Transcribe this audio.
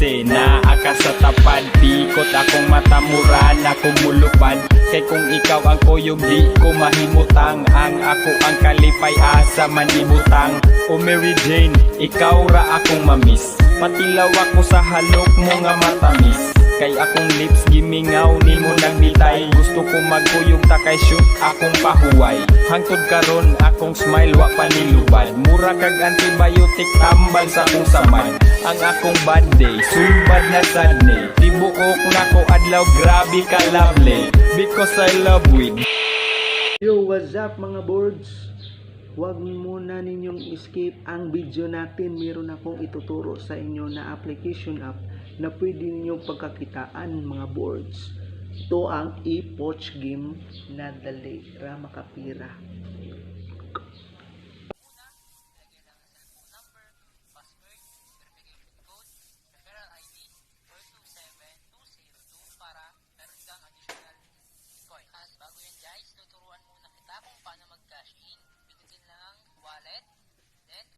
13 Naaka sa tapad, pikot akong matamuran, akong mulupad. Kay kung ikaw ang kuyog di ko mahimutang, ang ako ang kalipay asa manibutang. O Mary Jane, ikaw ra akong mamiss, patilaw ako sa halok mo nga matamis. Kay akong lips gimingaw nimo nagbitay, gusto ko magkuyog ta kay shoot akong pahuway. Hangtod karon akong smile wa panilubad, mura kag antibiotic tambal sa akong samad. Ang akong bad day, sumbad na sadney, tibuok nako adlaw grabe ka lovely, because I love with. Yo, what's up mga boards? Huwag muna ninyong skip ang video natin. Meron akong ituturo sa inyo na application app na pwede ninyong pagkakitaan mga boards. Ito ang e-poach game na dali ra makapira.